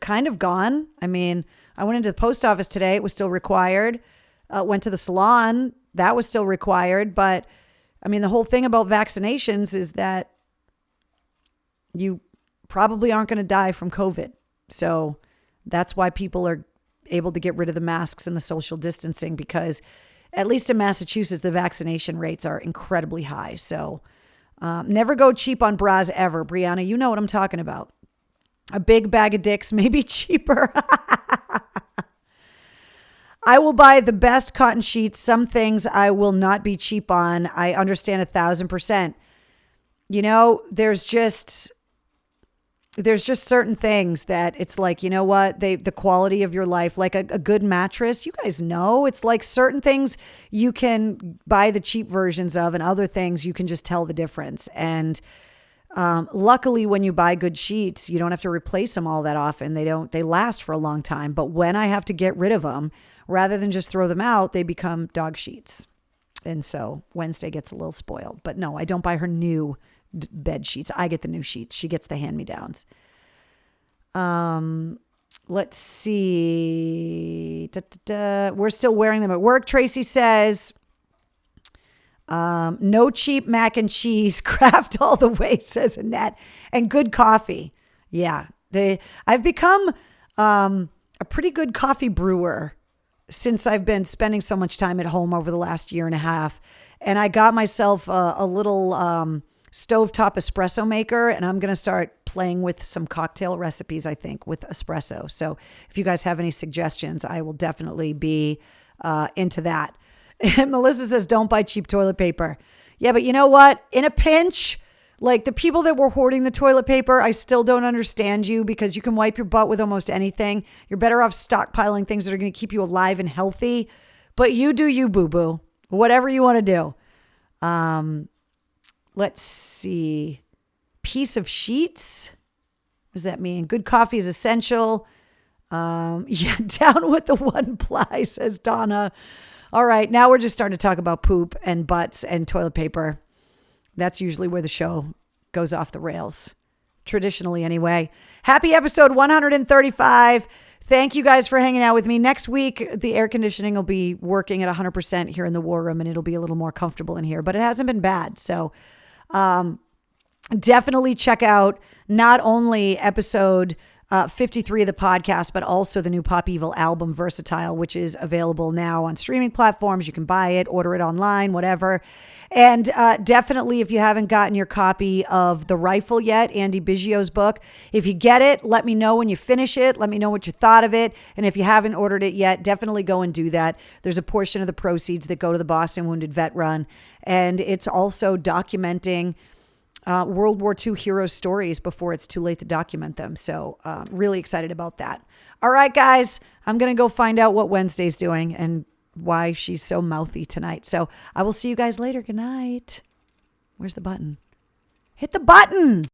kind of gone. I mean, I went into the post office today. It was still required. Went to the salon. That was still required. But I mean, the whole thing about vaccinations is that you probably aren't going to die from COVID. So that's why people are able to get rid of the masks and the social distancing, because at least in Massachusetts, the vaccination rates are incredibly high. So never go cheap on bras ever. Brianna, you know what I'm talking about. A big bag of dicks may be cheaper. I will buy the best cotton sheets. Some things I will not be cheap on. I understand 1,000%. You know, there's just certain things that it's like, you know what, the quality of your life, like a good mattress, you guys know, it's like certain things you can buy the cheap versions of and other things you can just tell the difference. And luckily when you buy good sheets, you don't have to replace them all that often. They last for a long time. But when I have to get rid of them, rather than just throw them out, they become dog sheets. And so Wednesday gets a little spoiled. But no, I don't buy her new bed sheets. I get the new sheets. She gets the hand-me-downs. Let's see. We're still wearing them at work. Tracy says, no cheap mac and cheese, Kraft all the way, says Annette, and good coffee. Yeah. I've become a pretty good coffee brewer since I've been spending so much time at home over the last year and a half. And I got myself a little stovetop espresso maker, and I'm going to start playing with some cocktail recipes, I think, with espresso. So if you guys have any suggestions, I will definitely be into that. And Melissa says, don't buy cheap toilet paper. Yeah, but you know what? In a pinch, like the people that were hoarding the toilet paper, I still don't understand you, because you can wipe your butt with almost anything. You're better off stockpiling things that are going to keep you alive and healthy. But you do you, boo-boo. Whatever you want to do. Let's see. Piece of sheets. What does that mean? Good coffee is essential. Yeah, down with the one ply, says Donna. All right, now we're just starting to talk about poop and butts and toilet paper. That's usually where the show goes off the rails. Traditionally, anyway. Happy episode 135. Thank you guys for hanging out with me. Next week, the air conditioning will be working at 100% here in the war room, and it'll be a little more comfortable in here, but it hasn't been bad. So definitely check out not only episode 53 of the podcast, but also the new Pop Evil album, Versatile, which is available now on streaming platforms. You can buy it, order it online, whatever. And definitely, if you haven't gotten your copy of The Rifle yet, Andy Biggio's book, if you get it, let me know when you finish it. Let me know what you thought of it. And if you haven't ordered it yet, definitely go and do that. There's a portion of the proceeds that go to the Boston Wounded Vet Run. And it's also documenting World War II hero stories before it's too late to document them. So really excited about that. All right, guys, I'm going to go find out what Wednesday's doing and why she's so mouthy tonight. So I will see you guys later. Good night. Where's the button? Hit the button.